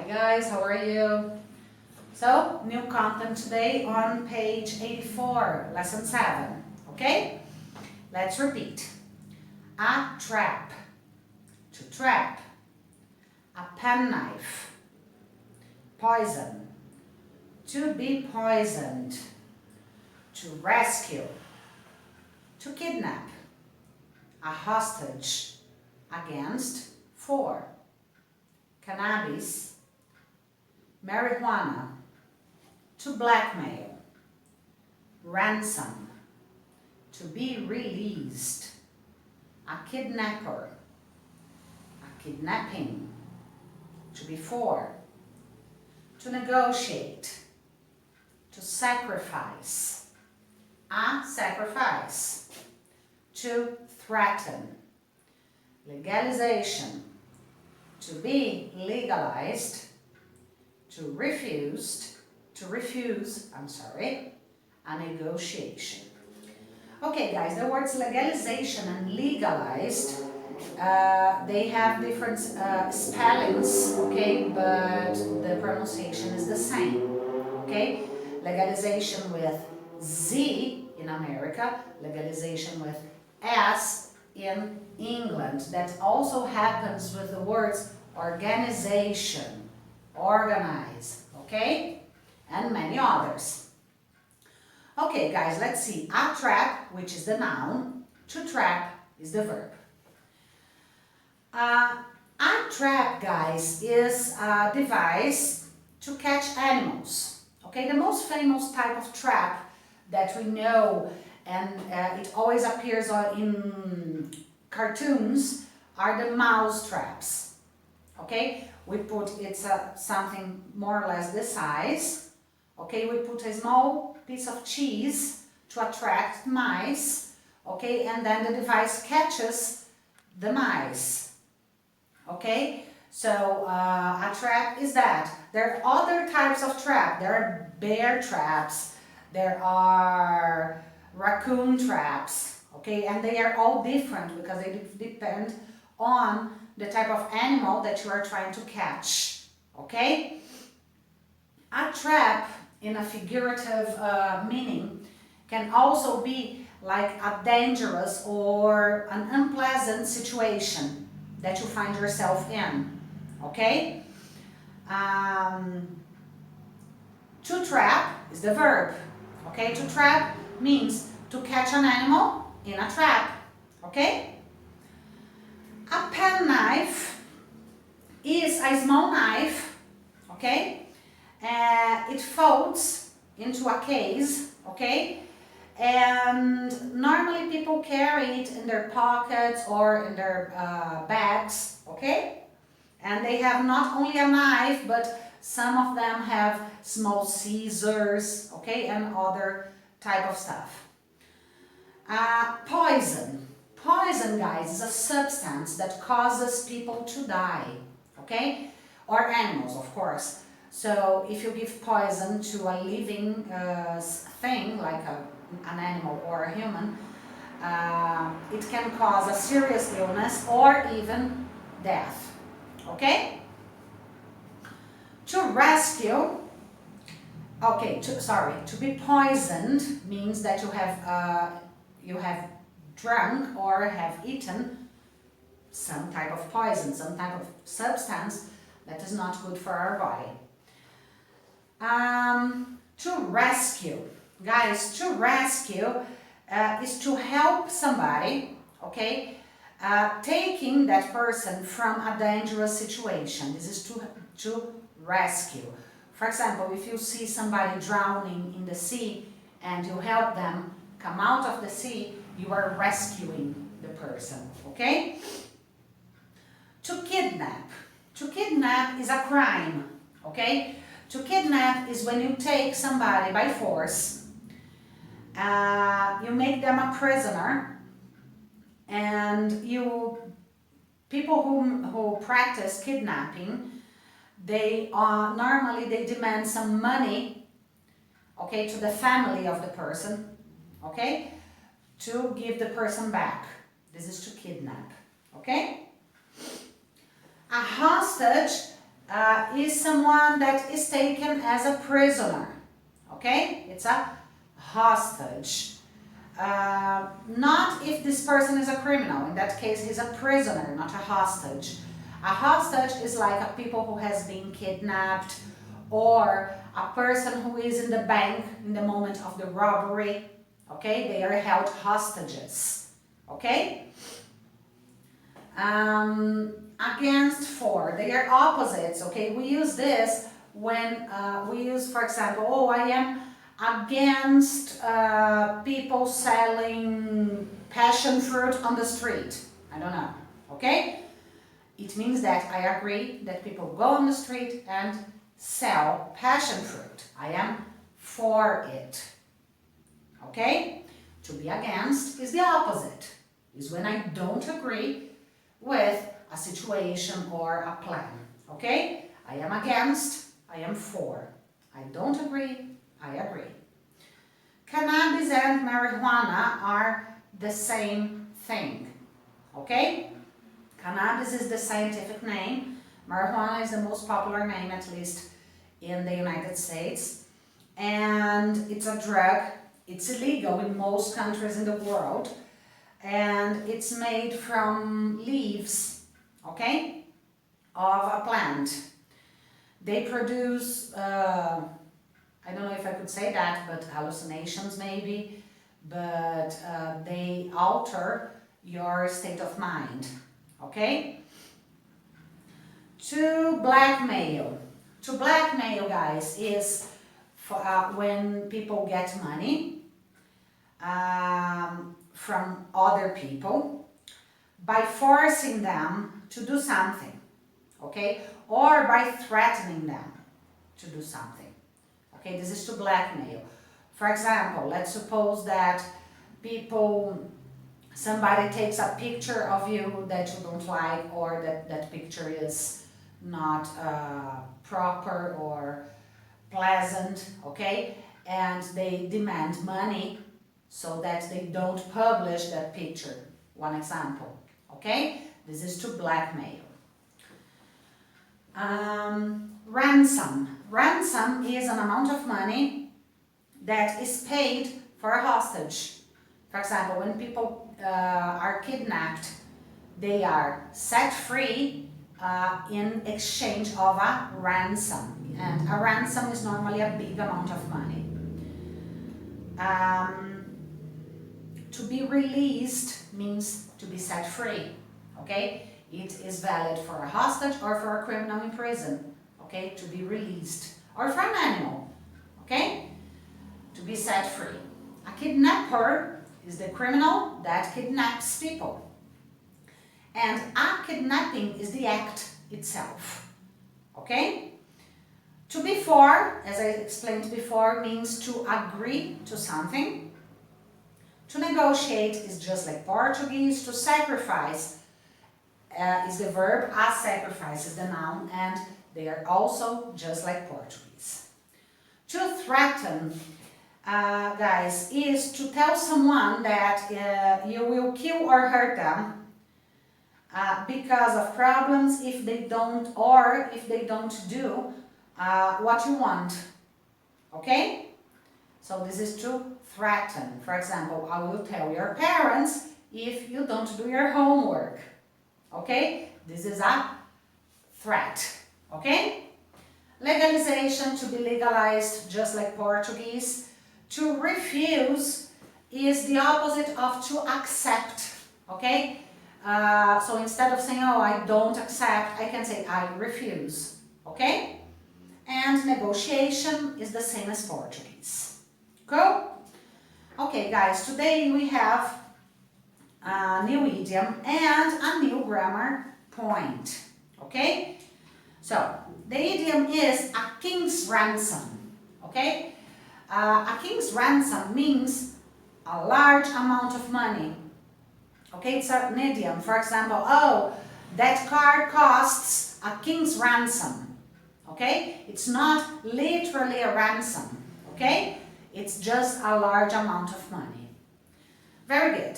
guys, how are you? So, new content today on page 84, lesson 7, okay? Let's repeat. A trap, to trap. A penknife, poison, to be poisoned. To rescue, to kidnap. A hostage, against, for. Cannabis, marijuana, to blackmail. Ransom, to be released. A kidnapper, a kidnapping, to be for. To negotiate, to sacrifice. A sacrifice, to threaten. Legalization, to be legalized. To refuse, a negotiation. Okay guys, the words legalization and legalized, they have different spellings, okay, but the pronunciation is the same, okay? Legalization with Z in America, legalization with S in England. That also happens with the words organization, organize, okay? And many others. Okay guys, let's see. A trap, which is the noun, to trap is the verb. A trap, guys, is a device to catch animals. Okay, the most famous type of trap that we know, and it always appears in cartoons, are the mouse traps. Okay, we put, it's something more or less this size. Okay, we put a small piece of cheese to attract mice. Okay, and then the device catches the mice. Okay, so a trap is that. There are other types of trap. There are bear traps, there are raccoon traps, okay, and they are all different because they depend on the type of animal that you are trying to catch, okay? A trap, in a figurative meaning, can also be like a dangerous or an unpleasant situation that you find yourself in, okay? To trap is the verb, okay? To trap means to catch an animal in a trap, okay? A penknife is a small knife, okay? It folds into a case, okay? And normally people carry it in their pockets or in their bags, okay? And they have not only a knife, but some of them have small scissors, okay, and other type of stuff. Poison. Poison, guys, is a substance that causes people to die, okay? Or animals, of course. So if you give poison to a living thing, like an animal or a human, it can cause a serious illness or even death, okay? To rescue, okay, to be poisoned means that you have drunk or have eaten some type of poison, some type of substance that is not good for our body. To rescue, guys, to rescue is to help somebody, okay, taking that person from a dangerous situation. This is to rescue. For example, if you see somebody drowning in the sea and you help them come out of the sea, you are rescuing the person, okay? To kidnap. To kidnap is a crime, okay? To kidnap is when you take somebody by force, you make them a prisoner, and people who practice kidnapping, they normally demand some money, okay, to the family of the person, okay, to give the person back. This is to kidnap, okay? A hostage is someone that is taken as a prisoner. Okay? It's a hostage. Not if this person is a criminal. In that case, he's a prisoner, not a hostage. A hostage is like a people who has been kidnapped, or a person who is in the bank in the moment of the robbery. Okay, they are held hostages. Okay? Against, for, they are opposites. Okay, we use this when we use, for example, oh, I am against people selling passion fruit on the street. I don't know. Okay? It means that I agree that people go on the street and sell passion fruit. I am for it. Okay? To be against is the opposite. Is when I don't agree with a situation or a plan. Okay? I am against, I am for. I don't agree, I agree. Cannabis and marijuana are the same thing. Okay? Cannabis is the scientific name. Marijuana is the most popular name, at least in the United States. And it's a drug. It's illegal in most countries in the world. And it's made from leaves, okay, of a plant. They produce, I don't know if I could say that, but hallucinations maybe, but they alter your state of mind, okay? To blackmail. To blackmail, guys, is for, when people get money from other people by forcing them to do something, okay? Or by threatening them to do something. Okay, this is to blackmail. For example, let's suppose that somebody takes a picture of you that you don't like, or that picture is not proper or pleasant, okay? And they demand money so that they don't publish that picture. One example, okay? This is to blackmail. Ransom. Ransom is an amount of money that is paid for a hostage. For example, when people are kidnapped, they are set free in exchange of a ransom. And a ransom is normally a big amount of money. To be released means to be set free, okay? It is valid for a hostage or for a criminal in prison, okay? To be released. Or for an animal, okay? To be set free. A kidnapper is the criminal that kidnaps people. And a kidnapping is the act itself, okay? To be for, as I explained before, means to agree to something. To negotiate is just like Portuguese. To sacrifice is the verb, a sacrifice is the noun, and they are also just like Portuguese. To threaten, guys, is to tell someone that you will kill or hurt them because of problems if they don't do what you want, okay? So this is to threaten. For example, I will tell your parents if you don't do your homework, okay? This is a threat, okay? Legalization, to be legalized, just like Portuguese. To refuse is the opposite of to accept, okay? So instead of saying, oh, I don't accept, I can say, I refuse, okay? And negotiation is the same as Portuguese. Cool? Okay, guys, today we have a new idiom and a new grammar point, okay? So, the idiom is a king's ransom, okay? A king's ransom means a large amount of money, okay? It's an idiom. For example, oh, that car costs a king's ransom, okay? It's not literally a ransom, okay? It's just a large amount of money. Very good.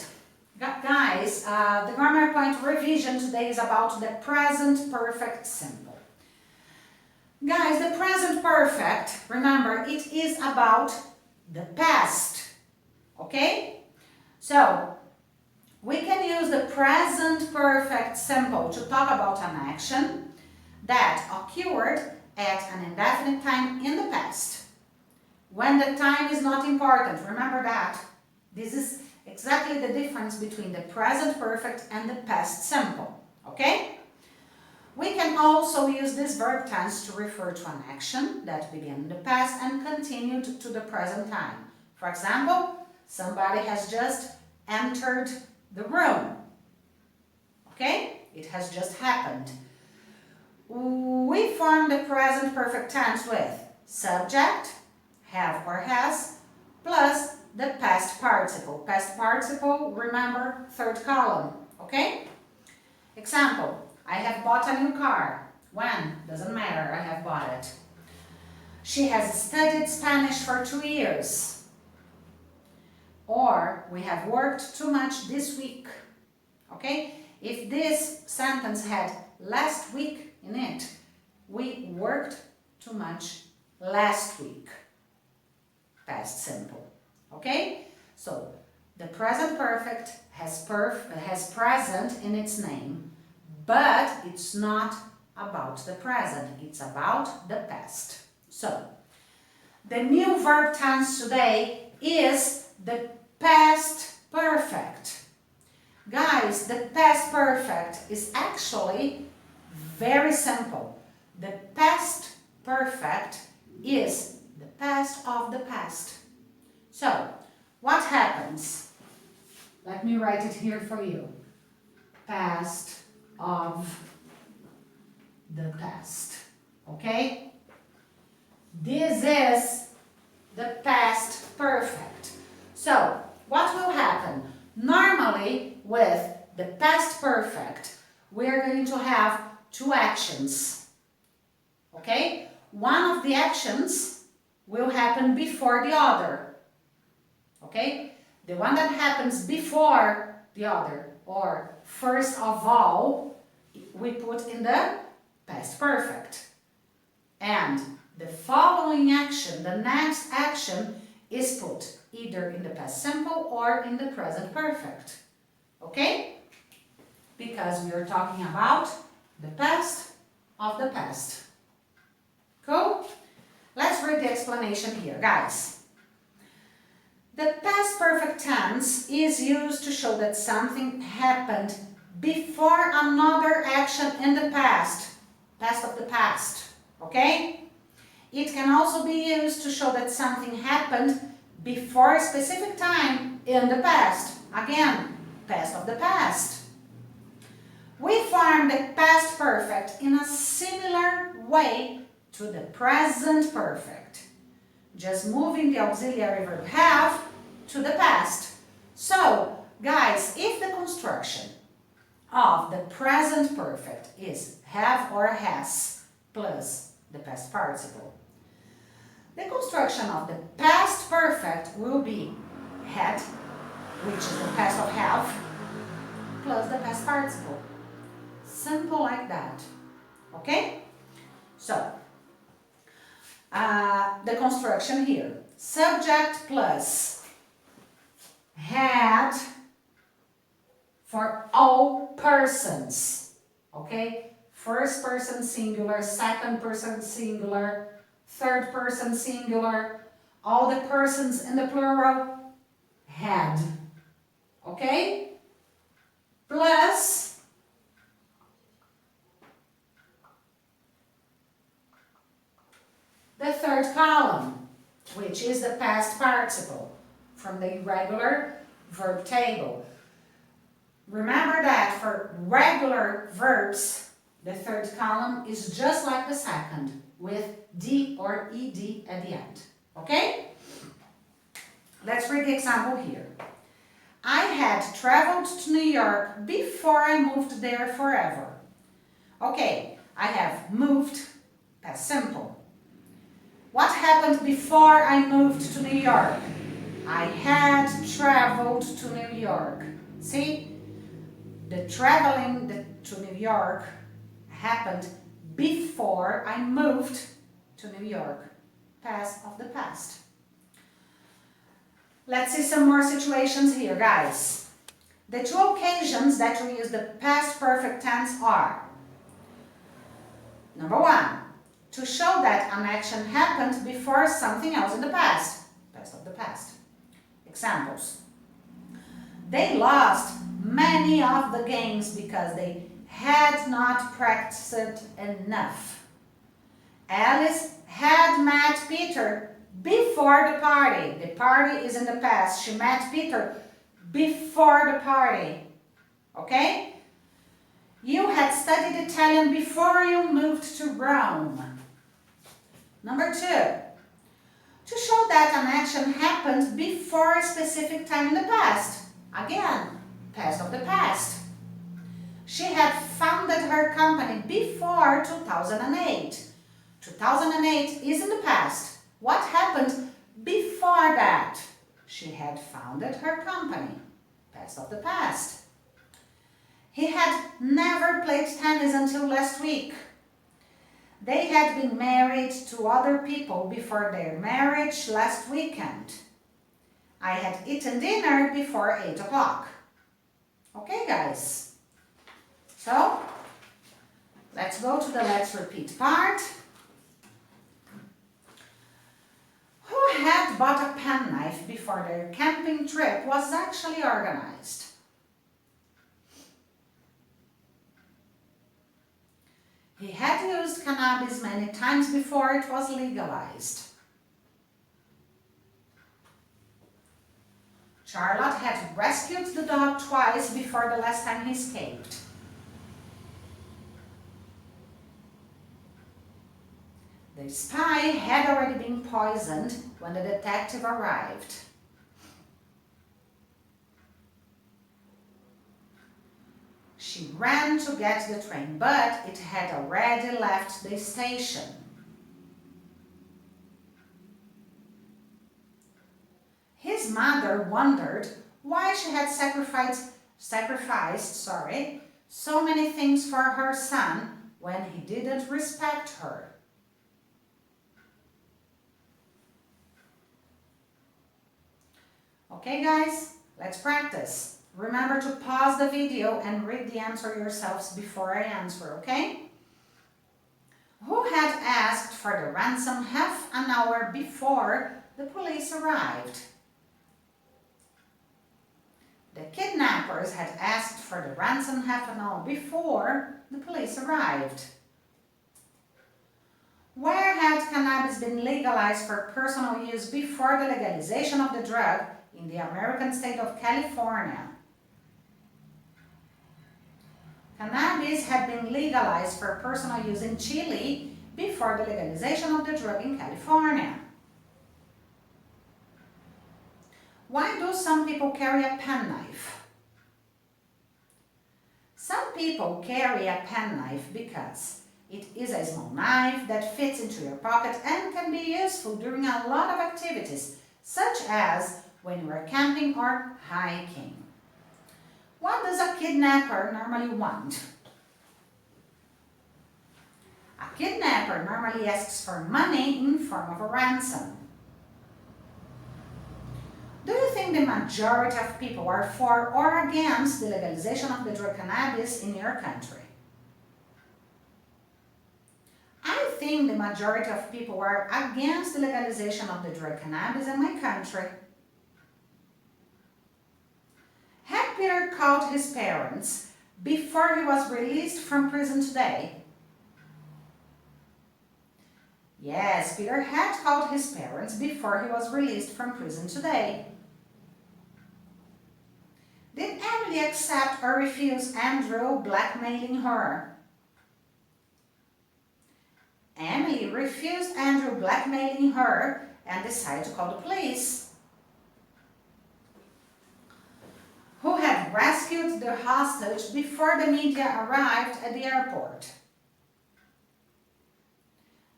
Guys, the grammar point revision today is about the present perfect simple. Guys, the present perfect, remember, it is about the past, okay? So, we can use the present perfect simple to talk about an action that occurred at an indefinite time in the past. When the time is not important, remember that. This is exactly the difference between the present perfect and the past simple, okay? We can also use this verb tense to refer to an action that began in the past and continued to the present time. For example, somebody has just entered the room. Okay? It has just happened. We form the present perfect tense with subject, have or has, plus the past participle. Past participle, remember, third column. Okay? Example. I have bought a new car. When? Doesn't matter, I have bought it. She has studied Spanish for 2 years. Or, we have worked too much this week. Okay? If this sentence had last week in it, we worked too much last week. Past simple. Okay? So, the present perfect has present in its name. But it's not about the present, it's about the past. So, the new verb tense today is the past perfect. Guys, the past perfect is actually very simple. The past perfect is the past of the past. So, what happens? Let me write it here for you. Past of the past. Okay? This is the past perfect. So, what will happen? Normally, with the past perfect, we're going to have two actions. Okay? One of the actions will happen before the other. Okay? The one that happens before the other, or first of all, we put in the past perfect. And the following action, the next action, is put either in the past simple or in the present perfect. Okay? Because we are talking about the past of the past. Cool? Let's read the explanation here, guys. The past perfect tense is used to show that something happened before another action in the past. Past of the past. Okay? It can also be used to show that something happened before a specific time in the past. Again, past of the past. We form the past perfect in a similar way to the present perfect. Just moving the auxiliary verb have to the past. So, guys, if the construction of the present perfect is have or has plus the past participle, the construction of the past perfect will be had, which is the past of have, plus the past participle. Simple like that. Okay? So, the construction here. Subject plus had for all persons. Okay? First person singular, second person singular, third person singular, all the persons in the plural, had. Okay? Plus the third column, which is the past participle from the irregular verb table. Remember that for regular verbs, the third column is just like the second, with D or ED at the end. Okay? Let's read the example here. I had traveled to New York before I moved there forever. Okay, I have moved, past simple. What happened before I moved to New York? I had traveled to New York. See? The traveling to New York happened before I moved to New York. Past of the past. Let's see some more situations here, guys. The two occasions that we use the past perfect tense are: number one, to show that an action happened before something else in the past. Past of the past. Examples: they lost many of the games because they had not practiced enough. Alice had met Peter before the party. The party is in the past. She met Peter before the party. Okay? You had studied Italian before you moved to Rome. Number two, to show that an action happened before a specific time in the past. Again, past of the past. She had founded her company before 2008. 2008 is in the past. What happened before that? She had founded her company. Past of the past. He had never played tennis until last week. They had been married to other people before their marriage last weekend. I had eaten dinner before 8 o'clock. Okay, guys? So, let's go to the let's repeat part. Who had bought a penknife before their camping trip was actually organized? He had used cannabis many times before it was legalized. Charlotte had rescued the dog twice before the last time he escaped. The spy had already been poisoned when the detective arrived. She ran to get the train, but it had already left the station. His mother wondered why she had sacrificed so many things for her son when he didn't respect her. Okay, guys, let's practice. Remember to pause the video and read the answer yourselves before I answer, okay? Who had asked for the ransom half an hour before the police arrived? The kidnappers had asked for the ransom half an hour before the police arrived. Where had cannabis been legalized for personal use before the legalization of the drug in the American state of California? Cannabis had been legalized for personal use in Chile before the legalization of the drug in California. Why do some people carry a penknife? Some people carry a penknife because it is a small knife that fits into your pocket and can be useful during a lot of activities, such as when you are camping or hiking. What does a kidnapper normally want? A kidnapper normally asks for money in form of a ransom. Do you think the majority of people are for or against the legalization of the drug cannabis in your country? I think the majority of people are against the legalization of the drug cannabis in my country. Had Peter called his parents before he was released from prison today? Yes, Peter had called his parents before he was released from prison today. Did Emily accept or refuse Andrew blackmailing her? Emily refused Andrew blackmailing her and decided to call the police. Who had rescued the hostage before the media arrived at the airport?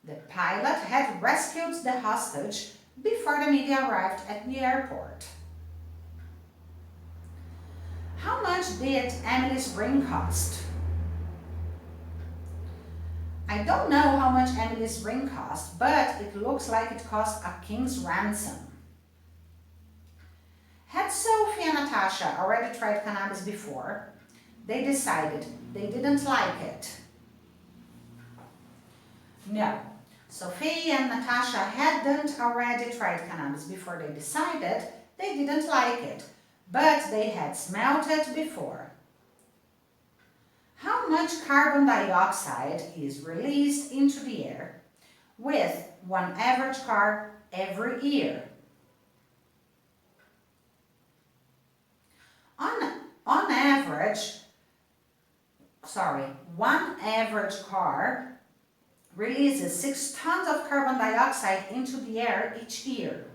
The pilot had rescued the hostage before the media arrived at the airport. How much did Emily's ring cost? I don't know how much Emily's ring cost, but it looks like it cost a king's ransom. Had Sophie and Natasha already tried cannabis before? They decided they didn't like it. No, Sophie and Natasha hadn't already tried cannabis before they decided they didn't like it, but they had smelled it before. How much carbon dioxide is released into the air with one average car every year? One average car releases 6 tons of carbon dioxide into the air each year.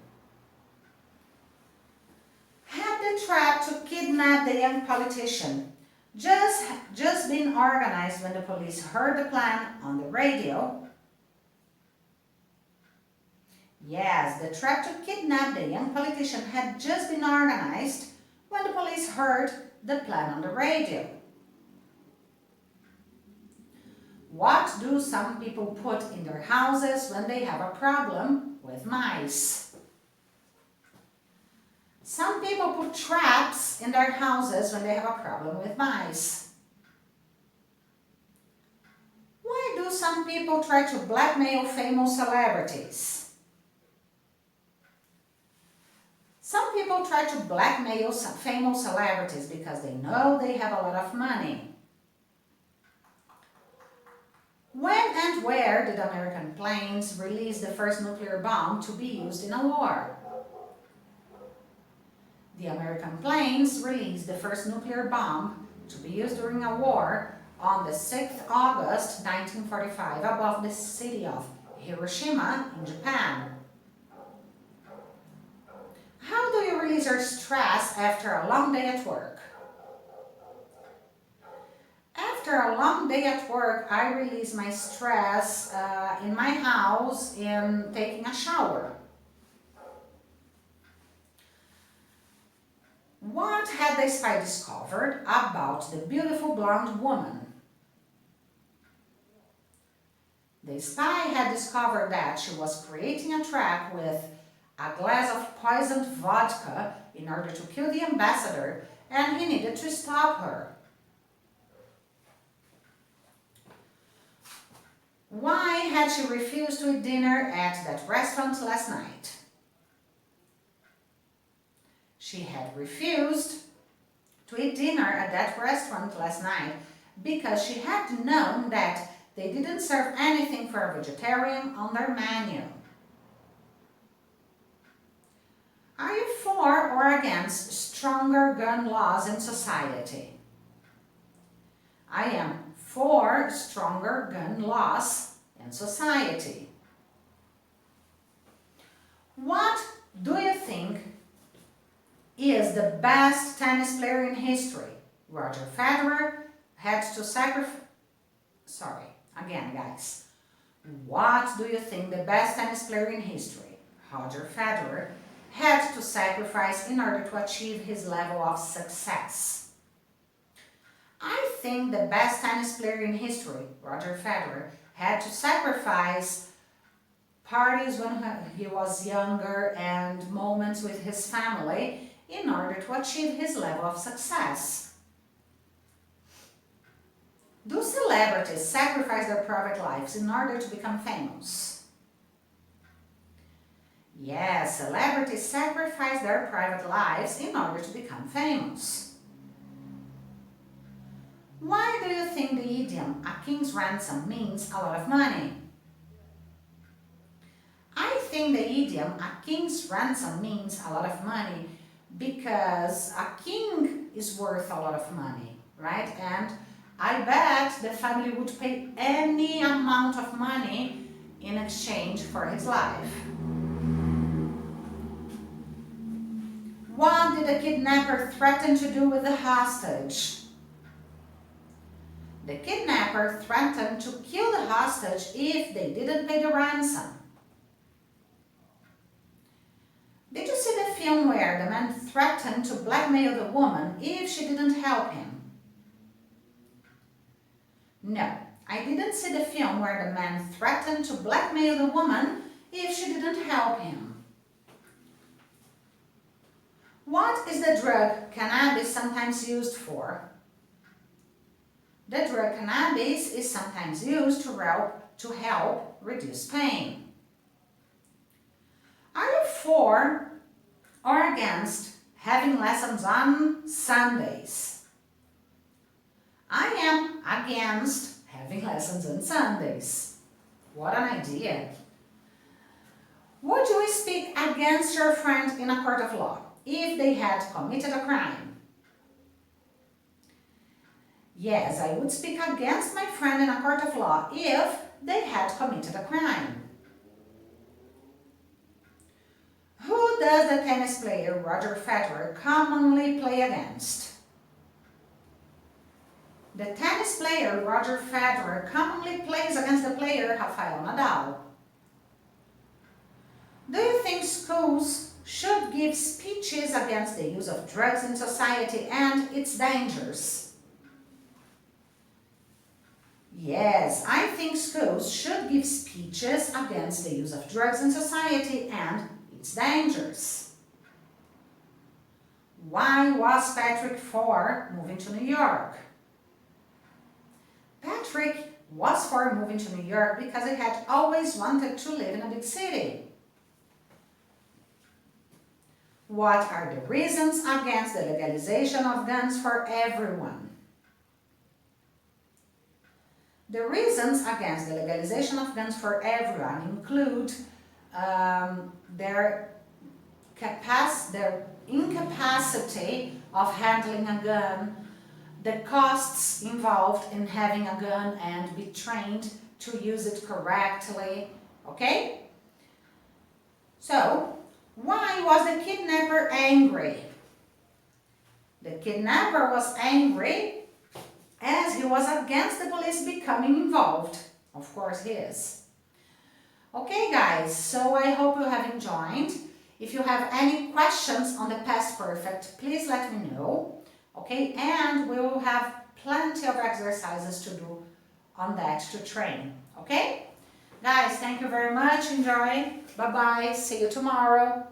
Had the trap to kidnap the young politician just been organized when the police heard the plan on the radio? Yes, the trap to kidnap the young politician had just been organized when the police heard the plan on the radio. What do some people put in their houses when they have a problem with mice? Some people put traps in their houses when they have a problem with mice. Why do some people try to blackmail famous celebrities? Some people try to blackmail famous celebrities because they know they have a lot of money. When and where did American planes release the first nuclear bomb to be used in a war? The American planes released the first nuclear bomb to be used during a war on the 6th August 1945 above the city of Hiroshima in Japan. How do you release your stress after a long day at work? After a long day at work, I release my stress in my house in taking a shower. What had the spy discovered about the beautiful blonde woman? The spy had discovered that she was creating a trap with a glass of poisoned vodka in order to kill the ambassador, and he needed to stop her. Why had she refused to eat dinner at that restaurant last night? She had refused to eat dinner at that restaurant last night because she had known that they didn't serve anything for a vegetarian on their menu. Are you for or against stronger gun laws in society? I am for stronger gun laws in society. What do you think is the best tennis player in history? Roger Federer had to sacrifice... Sorry, again guys. What do you think the best tennis player in history, Roger Federer, had to sacrifice in order to achieve his level of success? I think the best tennis player in history, Roger Federer, had to sacrifice parties when he was younger and moments with his family in order to achieve his level of success. Do celebrities sacrifice their private lives in order to become famous? Yes, celebrities sacrifice their private lives in order to become famous. Why do you think the idiom, a king's ransom, means a lot of money? I think the idiom, a king's ransom, means a lot of money because a king is worth a lot of money, right? And I bet the family would pay any amount of money in exchange for his life. What did the kidnapper threaten to do with the hostage? The kidnapper threatened to kill the hostage if they didn't pay the ransom. Did you see the film where the man threatened to blackmail the woman if she didn't help him? No, I didn't see the film where the man threatened to blackmail the woman if she didn't help him. What is the drug cannabis sometimes used for? The drug cannabis is sometimes used to help reduce pain. Are you for or against having lessons on Sundays? I am against having lessons on Sundays. What an idea! Would you speak against your friend in a court of law if they had committed a crime? Yes, I would speak against my friend in a court of law if they had committed a crime. Who does the tennis player Roger Federer commonly play against? The tennis player Roger Federer commonly plays against the player Rafael Nadal. Do you think schools should give speeches against the use of drugs in society and its dangers? Yes, I think schools should give speeches against the use of drugs in society and its dangers. Why was Patrick for moving to New York? Patrick was for moving to New York because he had always wanted to live in a big city. What are the reasons against the legalization of guns for everyone? The reasons against the legalization of guns for everyone include their incapacity of handling a gun, the costs involved in having a gun and be trained to use it correctly, okay? So, why was the kidnapper angry? The kidnapper was angry as he was against the police becoming involved. Of course he is. Okay guys, so I hope you have enjoyed. If you have any questions on the past perfect, please let me know. Okay, and we will have plenty of exercises to do on that to train. Okay? Guys, thank you very much. Enjoy. Bye-bye. See you tomorrow.